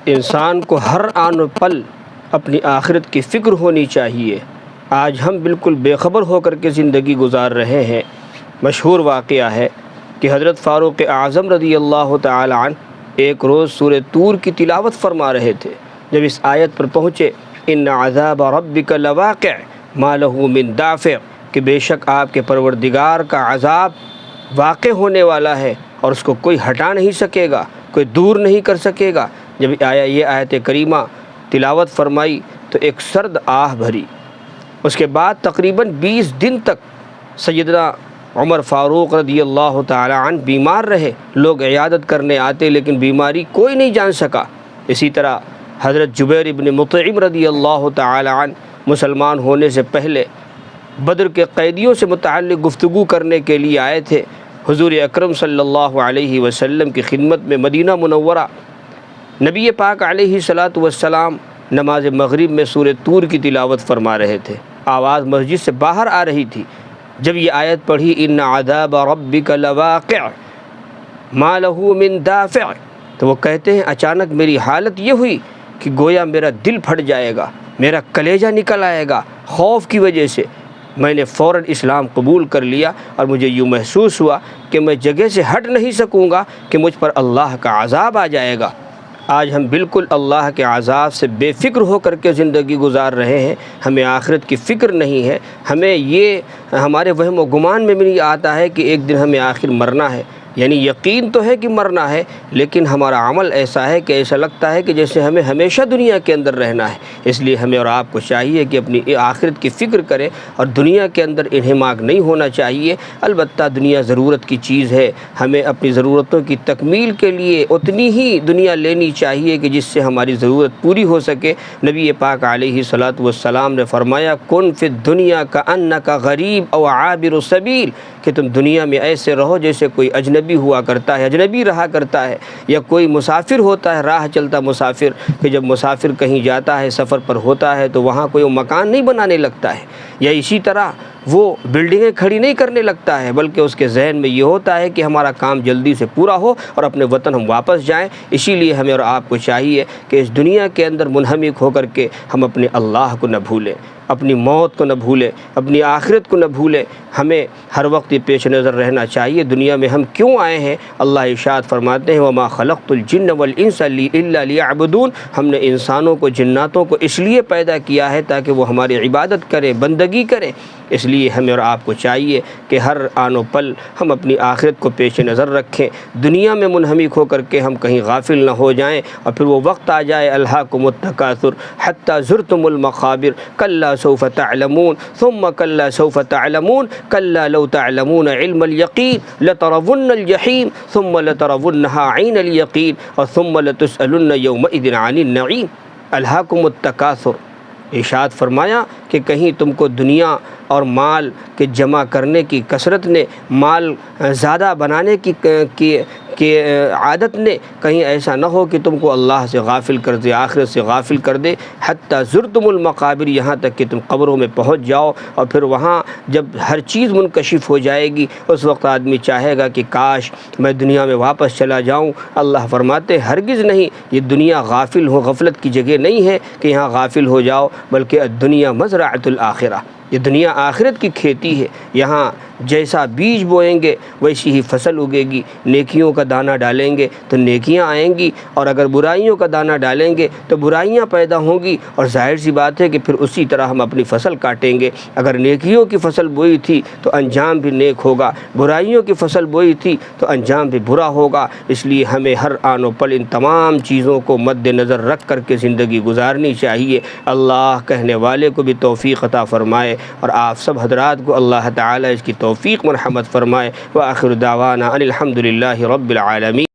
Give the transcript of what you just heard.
انسان کو ہر آن و پل اپنی آخرت کی فکر ہونی چاہیے۔ آج ہم بالکل بے خبر ہو کر کے زندگی گزار رہے ہیں۔ مشہور واقعہ ہے کہ حضرت فاروق اعظم رضی اللہ تعالی عنہ ایک روز سورہ طور کی تلاوت فرما رہے تھے۔ جب اس آیت پر پہنچے ان عذاب ربک لواقع ما له من دافع، کہ بے شک آپ کے پروردگار کا عذاب واقع ہونے والا ہے اور اس کو کوئی ہٹا نہیں سکے گا، کوئی دور نہیں کر سکے گا۔ جب یہ آیت کریمہ تلاوت فرمائی تو ایک سرد آہ بھری۔ اس کے بعد تقریباً 20 دن تک سیدنا عمر فاروق رضی اللہ تعالی عنہ بیمار رہے۔ لوگ عیادت کرنے آتے لیکن بیماری کوئی نہیں جان سکا۔ اسی طرح حضرت جبیر ابن مطعم رضی اللہ تعالی عنہ مسلمان ہونے سے پہلے بدر کے قیدیوں سے متعلق گفتگو کرنے کے لیے آئے تھے۔ حضور اکرم صلی اللہ علیہ وسلم کی خدمت میں مدینہ منورہ نبی پاک علیہ الصلاۃ والسلام نماز مغرب میں سورہ طور کی تلاوت فرما رہے تھے۔ آواز مسجد سے باہر آ رہی تھی۔ جب یہ آیت پڑھی ان عذاب ربک لواقع ما له من دافع، تو وہ کہتے ہیں اچانک میری حالت یہ ہوئی کہ گویا میرا دل پھٹ جائے گا، میرا کلیجہ نکل آئے گا خوف کی وجہ سے۔ میں نے فوراً اسلام قبول کر لیا اور مجھے یوں محسوس ہوا کہ میں جگہ سے ہٹ نہیں سکوں گا کہ مجھ پر اللہ کا عذاب آ جائے گا۔ آج ہم بالکل اللہ کے عذاب سے بے فکر ہو کر کے زندگی گزار رہے ہیں۔ ہمیں آخرت کی فکر نہیں ہے۔ ہمیں یہ ہمارے وہم و گمان میں بھی آتا ہے کہ ایک دن ہمیں آخر مرنا ہے، یعنی یقین تو ہے کہ مرنا ہے، لیکن ہمارا عمل ایسا ہے کہ ایسا لگتا ہے کہ جیسے ہمیں ہمیشہ دنیا کے اندر رہنا ہے۔ اس لیے ہمیں اور آپ کو چاہیے کہ اپنی آخرت کی فکر کریں اور دنیا کے اندر انہماک نہیں ہونا چاہیے۔ البتہ دنیا ضرورت کی چیز ہے، ہمیں اپنی ضرورتوں کی تکمیل کے لیے اتنی ہی دنیا لینی چاہیے کہ جس سے ہماری ضرورت پوری ہو سکے۔ نبی پاک علیہ الصلاۃ والسلام نے فرمایا کن فی الدنیا کأنک غریب او عابر سبیل، کہ تم دنیا میں ایسے رہو جیسے کوئی اجنبی ہوا کرتا ہے، اجنبی رہا کرتا ہے، یا کوئی مسافر ہوتا ہے، راہ چلتا مسافر، کہ جب مسافر کہیں جاتا ہے سفر پر ہوتا ہے تو وہاں کوئی مکان نہیں بنانے لگتا ہے، یا اسی طرح وہ بلڈنگیں کھڑی نہیں کرنے لگتا ہے، بلکہ اس کے ذہن میں یہ ہوتا ہے کہ ہمارا کام جلدی سے پورا ہو اور اپنے وطن ہم واپس جائیں۔ اسی لیے ہمیں اور آپ کو چاہیے کہ اس دنیا کے اندر منہمک ہو کر کے ہم اپنے اللہ کو نہ بھولیں، اپنی موت کو نہ بھولیں، اپنی آخرت کو نہ بھولیں۔ ہمیں ہر وقت یہ پیش نظر رہنا چاہیے دنیا میں ہم کیوں آئے ہیں۔ اللہ ارشاد فرماتے ہیں وما خلقت الجن والانس الا لیعبدون، ہم نے انسانوں کو جناتوں کو اس لیے پیدا کیا ہے تاکہ وہ ہماری عبادت کریں، بندگی کریں۔ اس لیے ہمیں اور آپ کو چاہیے کہ ہر آن و پل ہم اپنی آخرت کو پیش نظر رکھیں، دنیا میں منہمک ہو کر کے ہم کہیں غافل نہ ہو جائیں اور پھر وہ وقت آ جائے الہاکم التکاثر حتی زرتم المقابر کلا سوف تعلمون ثم کلا سوف تعلمون کلا لو تعلمون علم الیقین لترون الجحیم ثم لترونها عین الیقین اور ثم لتسألن یومئذ عن النعیم۔ الہاکم التکاثر، ارشاد فرمایا کہ کہیں تم کو دنیا اور مال کے جمع کرنے کی کثرت نے، مال زیادہ بنانے کی عادت نے کہیں ایسا نہ ہو کہ تم کو اللہ سے غافل کر دے، آخرت سے غافل کر دے۔ حتیٰ زرتم المقابر، یہاں تک کہ تم قبروں میں پہنچ جاؤ اور پھر وہاں جب ہر چیز منکشف ہو جائے گی اس وقت آدمی چاہے گا کہ کاش میں دنیا میں واپس چلا جاؤں۔ اللہ فرماتے ہرگز نہیں، یہ دنیا غفلت کی جگہ نہیں ہے کہ یہاں غافل ہو جاؤ، بلکہ الدنیا مزرعۃ الآخرہ، یہ دنیا آخرت کی کھیتی ہے۔ یہاں جیسا بیج بوئیں گے ویسی ہی فصل اگے گی۔ نیکیوں کا دانہ ڈالیں گے تو نیکیاں آئیں گی، اور اگر برائیوں کا دانہ ڈالیں گے تو برائیاں پیدا ہوں گی، اور ظاہر سی بات ہے کہ پھر اسی طرح ہم اپنی فصل کاٹیں گے۔ اگر نیکیوں کی فصل بوئی تھی تو انجام بھی نیک ہوگا، برائیوں کی فصل بوئی تھی تو انجام بھی برا ہوگا۔ اس لیے ہمیں ہر آن و پل ان تمام چیزوں کو مد نظر رکھ کر کے زندگی گزارنی چاہیے۔ اللہ کہنے والے کو بھی توفیق عطا فرمائے اور آپ سب حضرات کو اللہ تعالی اس کی توفیق مرحمت فرمائے۔ وآخر دعوانا ان الحمد للہ رب العالمین۔